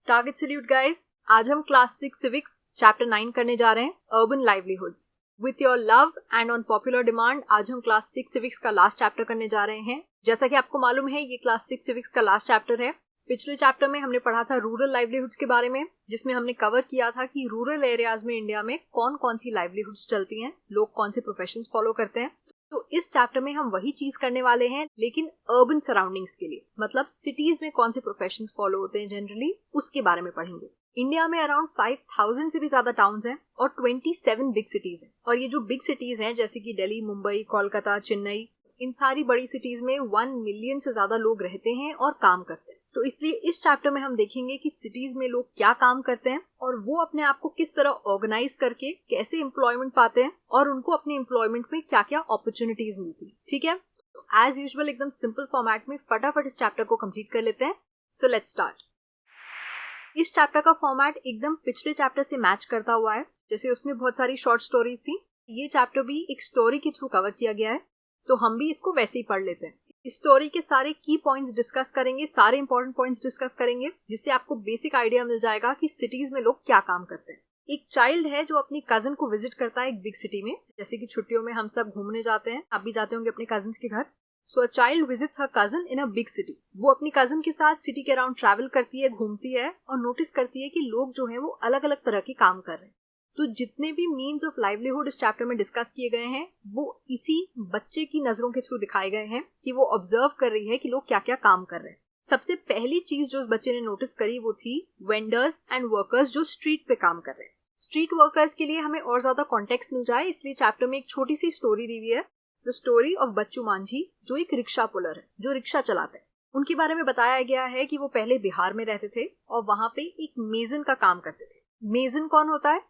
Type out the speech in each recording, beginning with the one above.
Target salute guys, आज हम class 6 civics chapter 9 करने जा रहे हैं, urban livelihoods. With your love and on popular demand आज हम क्लास 6 सिविक्स का लास्ट चैप्टर करने जा रहे हैं। जैसा कि आपको मालूम है, ये क्लास 6 सिविक्स का लास्ट चैप्टर है। पिछले चैप्टर में हमने पढ़ा था रूरल लाइवलीहुड्स के बारे में, जिसमें हमने कवर किया था कि रूरल एरियाज में इंडिया में कौन कौन सी लाइवलीहुड्स चलती हैं, लोग कौन से प्रोफेशंस फॉलो करते हैं। तो इस चैप्टर में हम वही चीज करने वाले हैं, लेकिन अर्बन सराउंडिंग्स के लिए, मतलब सिटीज में कौन से प्रोफेशंस फॉलो होते हैं जनरली, उसके बारे में पढ़ेंगे। इंडिया में अराउंड 5000 से भी ज्यादा टाउन्स हैं और 27 बिग सिटीज हैं। और ये जो बिग सिटीज हैं जैसे कि दिल्ली, मुंबई, कोलकाता, चेन्नई, इन सारी बड़ी सिटीज में 1 मिलियन से ज्यादा लोग रहते हैं और काम करते हैं। तो इसलिए इस चैप्टर में हम देखेंगे कि सिटीज में लोग क्या काम करते हैं और वो अपने आप को किस तरह ऑर्गेनाइज करके कैसे एम्प्लॉयमेंट पाते हैं और उनको अपने एम्प्लॉयमेंट में क्या क्या अपॉर्चुनिटीज मिलती है। ठीक है, तो एज यूजुअल एकदम सिंपल फॉर्मेट में फटाफट इस चैप्टर को कंप्लीट कर लेते हैं। So let's start. इस चैप्टर का फॉर्मेट एकदम पिछले चैप्टर से मैच करता हुआ है। जैसे उसमें बहुत सारी शॉर्ट स्टोरीज थी, ये चैप्टर भी एक स्टोरी के थ्रू कवर किया गया है, तो हम भी इसको वैसे ही पढ़ लेते हैं। इस स्टोरी के सारे की पॉइंट्स डिस्कस करेंगे, सारे इंपॉर्टेंट पॉइंट्स डिस्कस करेंगे, जिससे आपको बेसिक आइडिया मिल जाएगा कि सिटीज में लोग क्या काम करते हैं। एक चाइल्ड है जो अपनी कजन को विजिट करता है एक बिग सिटी में। जैसे कि छुट्टियों में हम सब घूमने जाते हैं, आप भी जाते होंगे अपने कजन के घर। So a child visits her cousin in a big city. वो अपनी कजन के साथ सिटी के अराउंड ट्रैवल करती है, घूमती है और नोटिस करती है कि लोग जो है वो अलग अलग तरह के काम कर रहे हैं। तो जितने भी मीन्स ऑफ लाइवलीहुड इस चैप्टर में डिस्कस किए गए हैं, वो इसी बच्चे की नजरों के थ्रू दिखाए गए हैं कि वो ऑब्जर्व कर रही है कि लोग क्या क्या काम कर रहे हैं। सबसे पहली चीज जो उस बच्चे ने नोटिस करी वो थी वेंडर्स एंड वर्कर्स जो स्ट्रीट पे काम कर रहे हैं। स्ट्रीट वर्कर्स के लिए हमें और ज्यादा कॉन्टेक्स्ट मिल जाए, इसलिए चैप्टर में एक छोटी सी स्टोरी दी हुई है, द स्टोरी ऑफ बच्चू मांझी, जो एक रिक्शा पुलर है, जो रिक्शा चलाते हैं। उनके बारे में बताया गया है कि वो पहले बिहार में रहते थे और वहां पे एक मेजन का काम करते थे। मेजन कौन होता है?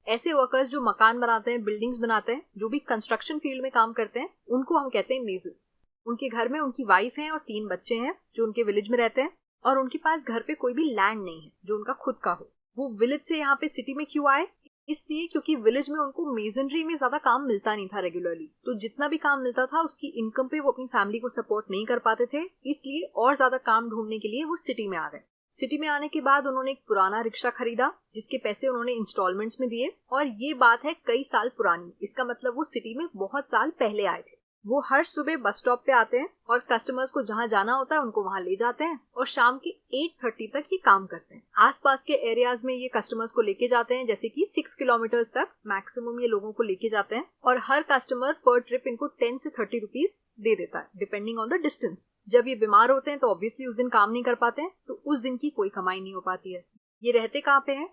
ऐसे वर्कर्स जो मकान बनाते हैं, बिल्डिंग्स बनाते हैं, जो भी कंस्ट्रक्शन फील्ड में काम करते हैं, उनको हम कहते हैं मेजन्स। उनके घर में उनकी वाइफ है और 3 बच्चे हैं जो उनके विलेज में रहते हैं, और उनके पास घर पे कोई भी लैंड नहीं है जो उनका खुद का हो। वो विलेज से यहाँ पे सिटी में क्यों आए? इसलिए क्योंकि विलेज में उनको मेजनरी में ज्यादा काम मिलता नहीं था रेगुलरली। तो जितना भी काम मिलता था उसकी इनकम पे वो अपनी फैमिली को सपोर्ट नहीं कर पाते थे, इसलिए और ज्यादा काम ढूंढने के लिए वो सिटी में आ गए। सिटी में आने के बाद उन्होंने एक पुराना रिक्शा खरीदा, जिसके पैसे उन्होंने इंस्टॉलमेंट्स में दिए, और ये बात है कई साल पुरानी। इसका मतलब वो सिटी में बहुत साल पहले आए थे। वो हर सुबह बस स्टॉप पे आते हैं और कस्टमर्स को जहां जाना होता है उनको वहां ले जाते हैं और शाम के 8:30 तक ये काम करते हैं। आसपास के एरियाज में ये कस्टमर्स को लेके जाते हैं, जैसे कि 6 किलोमीटर्स तक मैक्सिमम ये लोगों को लेके जाते हैं, और हर कस्टमर पर ट्रिप इनको 10 से 30 रुपीज दे देता है, डिपेंडिंग ऑन द डिस्टेंस। जब ये बीमार होते हैं तो ऑब्वियसली उस दिन काम नहीं कर पाते हैं, तो उस दिन की कोई कमाई नहीं हो पाती है। ये रहते कहाँ पे हैं?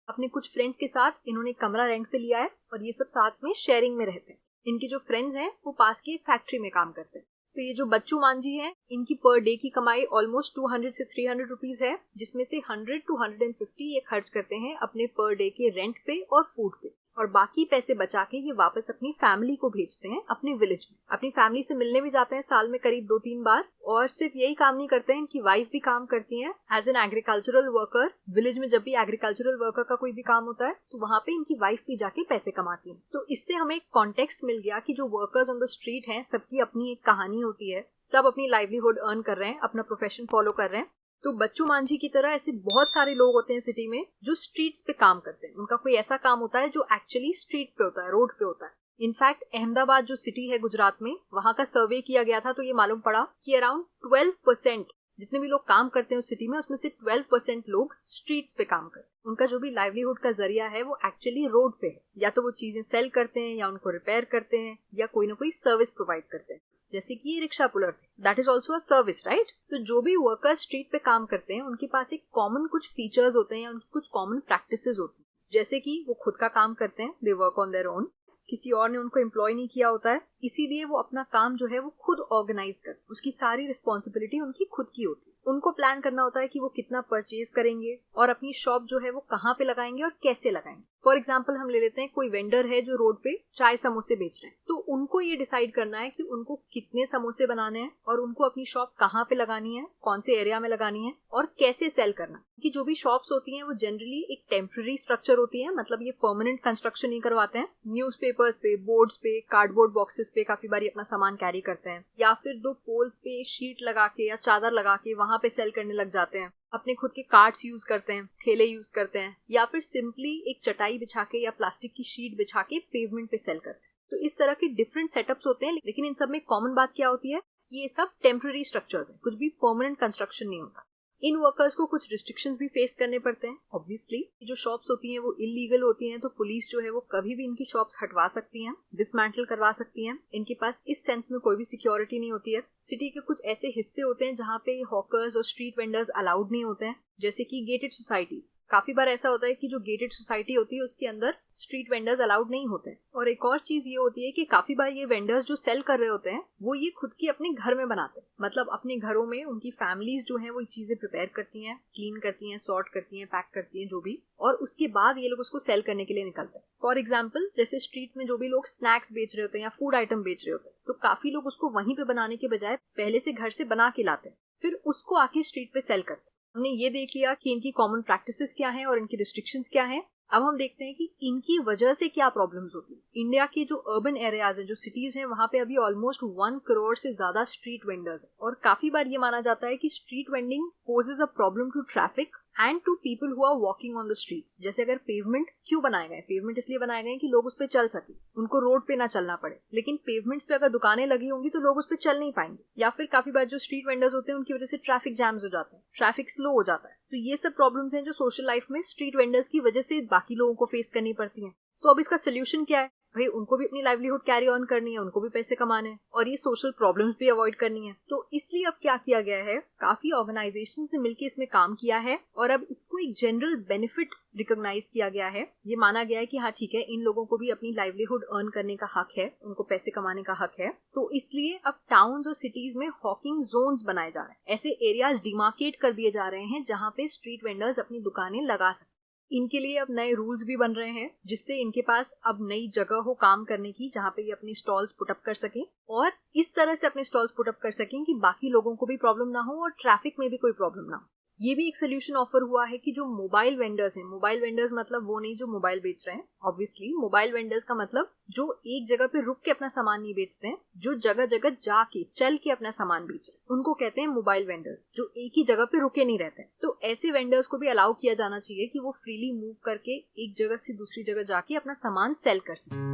अपने कुछ फ्रेंड्स के साथ इन्होंने कमरा रेंट पे लिया है और ये सब साथ में शेयरिंग में रहते हैं। इनके जो फ्रेंड्स हैं वो पास की एक फैक्ट्री में काम करते हैं। तो ये जो बच्चू मांझी हैं, इनकी पर डे की कमाई ऑलमोस्ट 200 से 300 रुपीज है, जिसमें से 100 to 150 ये खर्च करते हैं अपने पर डे के रेंट पे और फूड पे, और बाकी पैसे बचा के ये वापस अपनी फैमिली को भेजते हैं अपने विलेज में। अपनी फैमिली से मिलने भी जाते हैं साल में करीब 2-3 बार। और सिर्फ यही काम नहीं करते हैं, इनकी वाइफ भी काम करती हैं as an agricultural worker. Village में जब भी एग्रीकल्चरल वर्कर का कोई भी काम होता है तो वहां पे इनकी वाइफ भी जाके पैसे कमाती है। तो इससे हमें एक कॉन्टेक्स्ट मिल गया कि जो वर्कर्स ऑन द स्ट्रीट हैं, सबकी अपनी एक कहानी होती है, सब अपनी लाइवलीहुड अर्न कर रहे हैं, अपना प्रोफेशन फॉलो कर रहे हैं। तो बच्चू मांझी की तरह ऐसे बहुत सारे लोग होते हैं सिटी में जो स्ट्रीट्स पे काम करते हैं। उनका कोई ऐसा काम होता है जो एक्चुअली स्ट्रीट पे होता है, रोड पे होता है। इनफैक्ट अहमदाबाद जो सिटी है गुजरात में, वहां का सर्वे किया गया था तो ये मालूम पड़ा कि अराउंड 12% जितने भी लोग काम करते हैं उस सिटी में, उसमें से 12% लोग स्ट्रीट्स पे काम करते हैं। उनका जो भी लाइवलीहुड का जरिया है वो एक्चुअली रोड पे है। या तो वो चीजें सेल करते हैं, या उनको रिपेयर करते हैं, या कोई ना कोई सर्विस प्रोवाइड करते हैं। जैसे कि ये रिक्शा पुलर थे, that is also a service, right? तो जो भी वर्कर्स स्ट्रीट पे काम करते हैं उनके पास एक कॉमन कुछ फीचर्स होते हैं या उनकी कुछ कॉमन प्रैक्टिसेस होती हैं। जैसे कि वो खुद का काम करते हैं, they work on their own, किसी और ने उनको एम्प्लॉय नहीं किया होता है, इसीलिए वो अपना काम जो है वो खुद ऑर्गेनाइज करते हैं। उसकी सारी रिस्पॉन्सिबिलिटी उनकी खुद की होती है। उनको प्लान करना होता है कि वो कितना परचेज करेंगे और अपनी शॉप जो है वो कहाँ पे लगाएंगे और कैसे लगाएंगे। फॉर एग्जाम्पल हम ले लेते हैं, कोई वेंडर है जो रोड पे चाय समोसे बेच रहे हैं, तो उनको ये डिसाइड करना है कि उनको कितने समोसे बनाने हैं और उनको अपनी शॉप कहाँ पे लगानी है, कौन से एरिया में लगानी है और कैसे सेल करना है। कि जो भी शॉप्स होती हैं वो जनरली एक टेम्पररी स्ट्रक्चर होती है, मतलब ये परमानेंट कंस्ट्रक्शन नहीं करवाते हैं। न्यूज़पेपर्स पे, बोर्ड्स पे, कार्डबोर्ड बॉक्सेस पे काफी बारी अपना सामान कैरी करते हैं, या फिर 2 पोल्स पे शीट लगा के या चादर लगा के वहां पे सेल करने लग जाते हैं। अपने खुद के कार्ट्स यूज करते हैं, ठेले यूज करते हैं, या फिर सिंपली एक चटाई बिछा के या प्लास्टिक की शीट बिछा के पेवमेंट पे सेल करते हैं। तो इस तरह के डिफरेंट सेटअप्स होते हैं, लेकिन इन सब में कॉमन बात क्या होती है, ये सब टेम्पररी स्ट्रक्चर्स हैं, कुछ भी परमानेंट कंस्ट्रक्शन नहीं होता। इन वर्कर्स को कुछ रिस्ट्रिक्शंस भी फेस करने पड़ते हैं। ऑब्वियसली जो शॉप्स होती हैं वो इलीगल होती हैं, तो पुलिस जो है वो कभी भी इनकी शॉप्स हटवा सकती हैं, डिसमेंटल करवा सकती हैं। इनके पास इस सेंस में कोई भी सिक्योरिटी नहीं होती है। सिटी के कुछ ऐसे हिस्से होते हैं जहाँ पे हॉकर्स और स्ट्रीट वेंडर्स अलाउड नहीं होते हैं, जैसे कि गेटेड सोसाइटीज। काफी बार ऐसा होता है कि जो गेटेड सोसाइटी होती है उसके अंदर स्ट्रीट वेंडर्स अलाउड नहीं होते हैं। और एक और चीज ये होती है कि काफी बार ये वेंडर्स जो सेल कर रहे होते हैं वो ये खुद की अपने घर में बनाते हैं, मतलब अपने घरों में उनकी फैमिलीज जो है वो चीजें प्रिपेयर करती हैं, क्लीन करती हैं, सॉर्ट करती हैं, पैक करती हैं, जो भी, और उसके बाद ये लोग उसको सेल करने के लिए निकलते हैं। फॉर एग्जाम्पल, जैसे स्ट्रीट में जो भी लोग स्नैक्स बेच रहे होते हैं या फूड आइटम बेच रहे होते हैं, तो काफी लोग उसको वहीं पे बनाने के बजाय पहले से घर से बना के लाते हैं, फिर उसको आके स्ट्रीट पे सेल करते हैं। हमने ये देख लिया कि इनकी कॉमन प्रैक्टिसेस क्या हैं और इनकी रिस्ट्रिक्शंस क्या हैं। अब हम देखते हैं कि इनकी वजह से क्या प्रॉब्लम्स होती हैं। इंडिया के जो अर्बन एरियाज हैं, जो सिटीज हैं, वहां पे अभी ऑलमोस्ट 1 करोड़ से ज्यादा स्ट्रीट वेंडर्स हैं, और काफी बार ये माना जाता है कि street vending poses a problem to traffic and to people who are walking on the streets. जैसे अगर पेवमेंट क्यों बनाए गए, पेवमेंट इसलिए बनाए गए कि लोग उस पर चल सके, उनको रोड पे ना चलना पड़े, लेकिन पेवमेंट्स पे अगर दुकानें लगी होंगी तो लोग उस पर चल नहीं पाएंगे। या फिर काफी बार जो स्ट्रीट वेंडर्स होते हैं उनकी वजह से ट्रैफिक जैम्स हो जाते हैं, ट्रैफिक स्लो हो जाता है। तो ये सब प्रॉब्लम्स हैं जो सोशल लाइफ में स्ट्रीट वेंडर्स की वजह से बाकी लोगों को फेस करनी पड़ती हैं। तो अब इसका सोल्यूशन क्या है? भाई उनको भी अपनी लाइवलीहुड कैरी ऑन करनी है, उनको भी पैसे कमाने हैं, और ये सोशल प्रॉब्लम्स भी अवॉइड करनी है। तो इसलिए अब क्या किया गया है, काफी ऑर्गेनाइजेशंस ने मिलकर इसमें काम किया है, और अब इसको एक जनरल बेनिफिट रिकॉग्नाइज किया गया है। ये माना गया है कि हाँ ठीक है, इन लोगों को भी अपनी लाइवलीहुड अर्न करने का हक है, उनको पैसे कमाने का हक है। तो इसलिए अब टाउन्स और सिटीज में हॉकिंग जोन्स बनाए जा रहे हैं, ऐसे एरियाज डिमार्केट कर दिए जा रहे हैं जहाँ पे स्ट्रीट वेंडर्स अपनी दुकानें लगा सकते। इनके लिए अब नए रूल्स भी बन रहे हैं, जिससे इनके पास अब नई जगह हो काम करने की, जहाँ पे ये अपनी स्टॉल्स पुटअप कर सकें, और इस तरह से अपने स्टॉल्स पुटअप कर सकें कि बाकी लोगों को भी प्रॉब्लम ना हो और ट्रैफिक में भी कोई प्रॉब्लम ना हो। ये भी एक सोल्यूशन ऑफर हुआ है कि जो मोबाइल वेंडर्स हैं, मोबाइल वेंडर्स मतलब वो नहीं जो मोबाइल बेच रहे हैं, ऑब्वियसली मोबाइल वेंडर्स का मतलब जो एक जगह पे रुक के अपना सामान नहीं बेचते हैं, जो जगह जगह जाके चल के अपना सामान बेच रहे हैं, उनको कहते हैं मोबाइल वेंडर्स, जो एक ही जगह पे रुके नहीं रहते हैं। तो ऐसे वेंडर्स को भी अलाउ किया जाना चाहिए कि वो फ्रीली मूव करके एक जगह से दूसरी जगह जाके अपना सामान सेल कर सकें।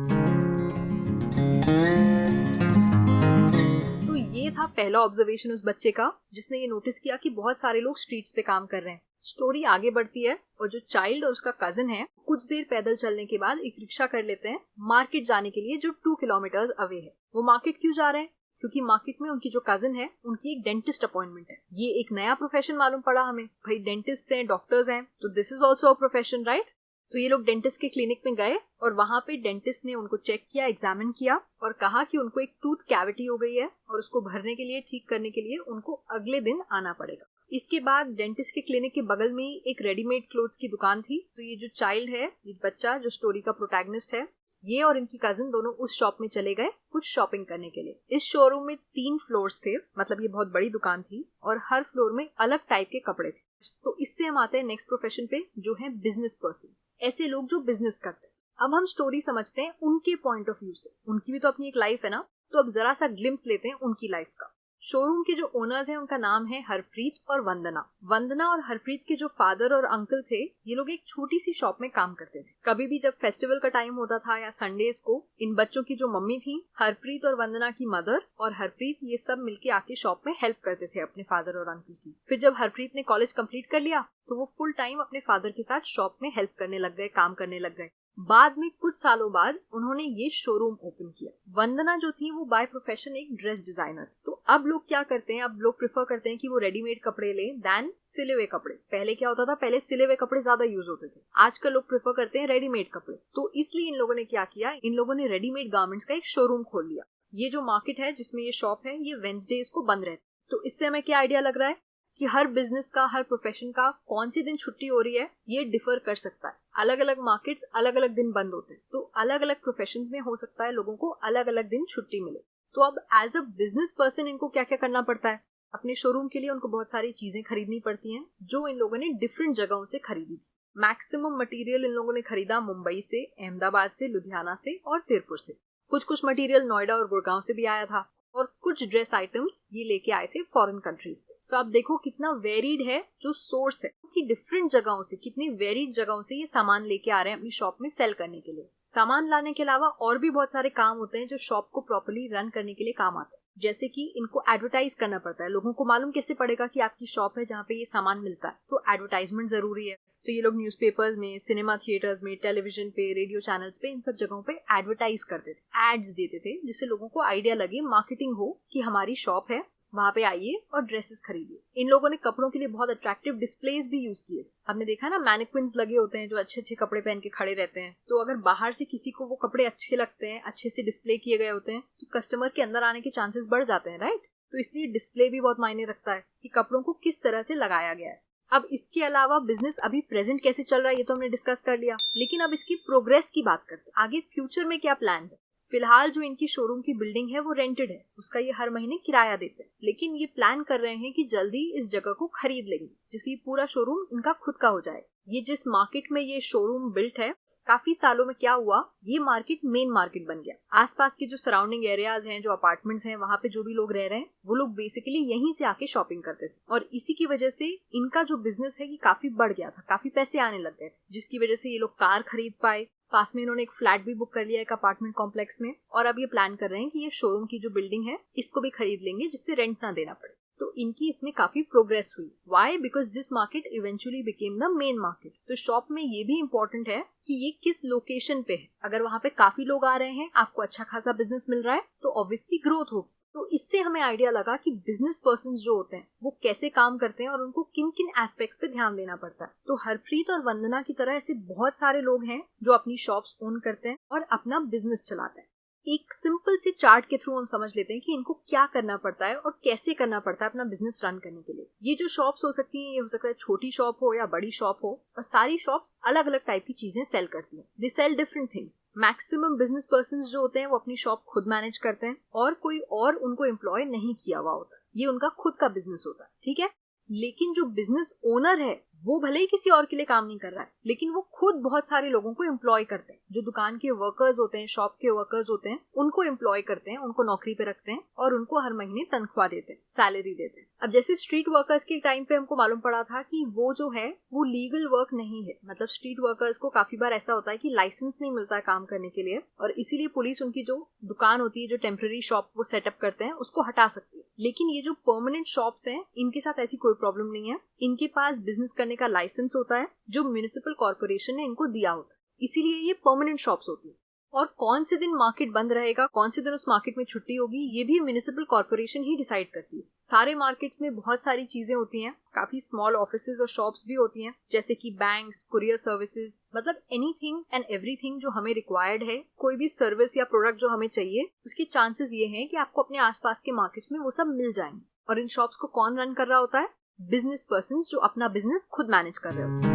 ये था पहला ऑब्जर्वेशन उस बच्चे का जिसने ये नोटिस किया कि बहुत सारे लोग स्ट्रीट्स पे काम कर रहे हैं। स्टोरी आगे बढ़ती है और जो चाइल्ड और उसका कजिन है कुछ देर पैदल चलने के बाद एक रिक्शा कर लेते हैं मार्केट जाने के लिए, जो 2 किलोमीटर अवे है। वो मार्केट क्यों जा रहे हैं? क्योंकि मार्केट में उनकी जो कजिन है उनकी एक डेंटिस्ट अपॉइंटमेंट है। ये एक नया प्रोफेशन मालूम पड़ा हमें, भाई डेंटिस्ट हैं, डॉक्टर्स हैं, तो this is also a profession, right? तो ये लोग डेंटिस्ट के क्लिनिक में गए और वहां पे डेंटिस्ट ने उनको चेक किया, एग्जामिन किया और कहा कि उनको एक टूथ कैविटी हो गई है और उसको भरने के लिए, ठीक करने के लिए उनको अगले दिन आना पड़ेगा। इसके बाद डेंटिस्ट के क्लिनिक के बगल में ही एक रेडीमेड क्लोथ्स की दुकान थी। तो ये जो चाइल्ड है, ये बच्चा जो स्टोरी का प्रोटैगनिस्ट है, ये और इनकी कजिन दोनों उस शॉप में चले गए कुछ शॉपिंग करने के लिए। इस शोरूम में 3 फ्लोर्स थे, मतलब ये बहुत बड़ी दुकान थी और हर फ्लोर में अलग टाइप के कपड़े थे। तो इससे हम आते हैं नेक्स्ट प्रोफेशन पे, जो है बिजनेस पर्सन्स, ऐसे लोग जो बिजनेस करते हैं। अब हम स्टोरी समझते हैं उनके पॉइंट ऑफ व्यू से, उनकी भी तो अपनी एक लाइफ है ना। तो अब जरा सा ग्लिम्स लेते हैं उनकी लाइफ का। शोरूम के जो ओनर्स हैं उनका नाम है हरप्रीत और वंदना। वंदना और हरप्रीत के जो फादर और अंकल थे, ये लोग एक छोटी सी शॉप में काम करते थे। कभी भी जब फेस्टिवल का टाइम होता था या संडेज को, इन बच्चों की जो मम्मी थी, हरप्रीत और वंदना की मदर और हरप्रीत, ये सब मिलके आके शॉप में हेल्प करते थे अपने फादर और अंकल की। फिर जब हरप्रीत ने कॉलेज कंप्लीट कर लिया तो वो फुल टाइम अपने फादर के साथ शॉप में हेल्प करने लग गए, काम करने लग गए। बाद में कुछ सालों बाद उन्होंने ये शोरूम ओपन किया। वंदना जो थी वो बाय प्रोफेशन एक ड्रेस डिजाइनर थी। तो अब लोग क्या करते हैं, अब लोग प्रेफर करते हैं कि वो रेडीमेड कपड़े लें दैन सिले हुए कपड़े। पहले क्या होता था, पहले सिले हुए कपड़े ज्यादा यूज होते थे, आजकल लोग प्रेफर करते हैं रेडीमेड कपड़े। तो इसलिए इन लोगों ने क्या किया, इन लोगों ने रेडीमेड गारमेंट्स का एक शोरूम खोल लिया। ये जो मार्केट है जिसमें ये शॉप है, ये वेडनेसडेज को बंद रहती है। तो इससे हमें क्या आइडिया लग रहा है कि हर बिजनेस का, हर प्रोफेशन का कौन सी दिन छुट्टी हो रही है ये डिफर कर सकता है। अलग अलग मार्केट्स अलग अलग दिन बंद होते हैं, तो अलग अलग प्रोफेशंस में हो सकता है लोगों को अलग अलग दिन छुट्टी मिले। तो अब एज अ बिजनेस पर्सन इनको क्या क्या करना पड़ता है? अपने शोरूम के लिए उनको बहुत सारी चीजें खरीदनी पड़ती हैं, जो इन लोगों ने डिफरेंट जगहों से खरीदी थी। मैक्सिमम मटेरियल इन लोगों ने खरीदा मुंबई से, अहमदाबाद से, लुधियाना से और तिरपुर से। कुछ मटेरियल नोएडा और गुड़गांव से भी आया था। और कुछ ड्रेस आइटम्स ये लेके आए थे फॉरेन कंट्रीज से। तो आप देखो कितना वेरिड है जो सोर्स है, कि डिफरेंट जगहों से, कितनी वेरिड जगहों से ये सामान लेके आ रहे हैं अपनी शॉप में सेल करने के लिए। सामान लाने के अलावा और भी बहुत सारे काम होते हैं जो शॉप को प्रॉपर्ली रन करने के लिए काम आते हैं। जैसे कि इनको एडवर्टाइज करना पड़ता है। लोगों को मालूम कैसे पड़ेगा कि आपकी शॉप है जहाँ पे ये सामान मिलता है, तो एडवर्टाइजमेंट जरूरी है। तो ये लोग न्यूज़पेपर्स में, सिनेमा थिएटर्स में, टेलीविजन पे, रेडियो चैनल्स पे, इन सब जगहों पे एडवर्टाइज करते थे, एड्स देते थे, जिससे लोगों को आइडिया लगे, मार्केटिंग हो कि हमारी शॉप है, वहां पे आइए और ड्रेसेस खरीदिए। इन लोगों ने कपड़ों के लिए बहुत अट्रैक्टिव डिस्प्लेज भी यूज किए। आपने देखा ना, मैनिक्विन्स लगे होते हैं जो अच्छे अच्छे कपड़े पहन के खड़े रहते हैं। तो अगर बाहर से किसी को वो कपड़े अच्छे लगते हैं, अच्छे से डिस्प्ले किए गए होते हैं, तो कस्टमर के अंदर आने के चांसेस बढ़ जाते हैं, राइट। तो इसलिए डिस्प्ले भी बहुत मायने रखता है कि कपड़ों को किस तरह से लगाया गया है। अब इसके अलावा बिजनेस अभी प्रेजेंट कैसे चल रहा है ये तो हमने डिस्कस कर लिया, लेकिन अब इसकी प्रोग्रेस की बात करते हैं। आगे फ्यूचर में क्या प्लान है। फिलहाल जो इनकी शोरूम की बिल्डिंग है वो रेंटेड है, उसका ये हर महीने किराया देते हैं, लेकिन ये प्लान कर रहे हैं कि जल्दी इस जगह को खरीद लेंगे, जिससे पूरा शोरूम इनका खुद का हो जाए। ये जिस मार्केट में ये शोरूम बिल्ट है, काफी सालों में क्या हुआ, ये मार्केट मेन मार्केट बन गया। आसपास के जो सराउंडिंग एरियाज हैं, जो अपार्टमेंट्स हैं, वहां पे जो भी लोग रह रहे हैं, वो लोग बेसिकली यहीं से आके शॉपिंग करते थे। और इसी की वजह से इनका जो बिजनेस है ये काफी बढ़ गया था, काफी पैसे आने लग गए थे, जिसकी वजह से ये लोग कार खरीद पाए। पास में इन्होंने एक फ्लैट भी बुक कर लिया एक अपार्टमेंट कॉम्प्लेक्स में, और अब ये प्लान कर रहे हैं कि ये शोरूम की जो बिल्डिंग है इसको भी खरीद लेंगे, जिससे रेंट ना देना पड़े। तो इनकी इसमें काफी प्रोग्रेस हुई। Why? Because this market eventually became the main market. तो शॉप में ये भी इम्पोर्टेंट है कि ये किस लोकेशन पे है। अगर वहां पे काफी लोग आ रहे हैं, आपको अच्छा खासा बिजनेस मिल रहा है, तो ऑब्वियसली ग्रोथ होगी। तो इससे हमें आइडिया लगा कि बिजनेस पर्सन्स जो होते हैं वो कैसे काम करते हैं और उनको किन किन एस्पेक्ट्स पे ध्यान देना पड़ता है। तो हरप्रीत और वंदना की तरह ऐसे बहुत सारे लोग हैं जो अपनी शॉप्स ओन करते हैं और अपना बिजनेस चलाते हैं। एक सिंपल से चार्ट के थ्रू हम समझ लेते हैं कि इनको क्या करना पड़ता है और कैसे करना पड़ता है अपना बिजनेस रन करने के लिए। ये जो शॉप्स हो सकती हैं, ये हो सकता है छोटी शॉप हो या बड़ी शॉप हो, और सारी शॉप्स अलग अलग टाइप की चीजें सेल करती हैं। They sell different things. Maximum business persons जो होते हैं वो अपनी शॉप खुद मैनेज करते हैं और कोई और उनको एम्प्लॉय नहीं किया हुआ होता। ये उनका खुद का बिजनेस होता है, ठीक है। लेकिन जो बिजनेस ओनर है वो भले ही किसी और के लिए काम नहीं कर रहा है, लेकिन वो खुद बहुत सारे लोगों को एम्प्लॉय करते हैं। जो दुकान के वर्कर्स होते हैं, शॉप के वर्कर्स होते हैं, उनको एम्प्लॉय करते हैं, उनको नौकरी पे रखते हैं और उनको हर महीने तनख्वाह देते हैं, सैलरी देते हैं। अब जैसे स्ट्रीट वर्कर्स के टाइम पे हमको मालूम पड़ा था कि वो जो है वो लीगल वर्क नहीं है। मतलब स्ट्रीट वर्कर्स को काफी बार ऐसा होता है कि लाइसेंस नहीं मिलता है काम करने के लिए, और इसीलिए पुलिस उनकी जो दुकान होती है, जो टेम्पररी शॉप वो सेटअप करते हैं, उसको हटा सकती है। लेकिन ये जो परमानेंट शॉप्स हैं, इनके साथ ऐसी कोई प्रॉब्लम नहीं है। इनके पास बिजनेस करने का लाइसेंस होता है जो म्युनिसिपल कॉर्पोरेशन ने इनको दिया होता है, इसीलिए ये परमानेंट शॉप्स होती है। और कौन से दिन मार्केट बंद रहेगा, कौन से दिन उस मार्केट में छुट्टी होगी, ये भी म्युनिसिपल कॉर्पोरेशन ही डिसाइड करती है। सारे मार्केट्स में बहुत सारी चीजें होती हैं, काफी स्मॉल ऑफिसेज और शॉप्स भी होती हैं, जैसे कि बैंक्स, कुरियर सर्विसेज, मतलब एनीथिंग एंड एवरीथिंग जो हमें रिक्वायर्ड है, कोई भी सर्विस या प्रोडक्ट जो हमें चाहिए, उसके चांसेस ये हैं कि आपको अपने आसपास के मार्केट्स में वो सब मिल जाएंगे। और इन शॉप्स को कौन रन कर रहा होता है? बिजनेस पर्सन्स जो अपना बिजनेस खुद मैनेज कर रहे होते हैं।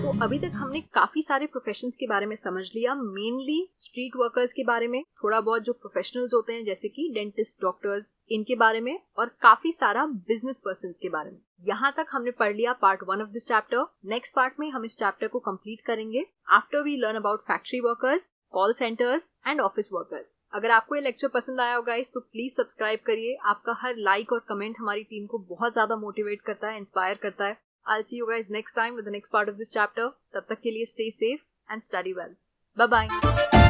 तो अभी तक हमने काफी सारे प्रोफेशंस के बारे में समझ लिया, मेनली स्ट्रीट वर्कर्स के बारे में, थोड़ा बहुत जो प्रोफेशनल्स होते हैं जैसे कि डेंटिस्ट, डॉक्टर्स, इनके बारे में, और काफी सारा बिजनेस पर्सन्स के बारे में। यहाँ तक हमने पढ़ लिया part 1 of this chapter. Next part में हम इस चैप्टर को कंप्लीट करेंगे after we learn about factory workers, call centres and office workers. अगर आपको ये लेक्चर पसंद आया हो गाइस, तो प्लीज सब्सक्राइब करिए। आपका हर लाइक और कमेंट हमारी टीम को बहुत ज्यादा मोटिवेट करता है, इंस्पायर करता है। I'll see you guys next time with the next part of this chapter. तब तक के लिए stay safe and study well. Bye bye.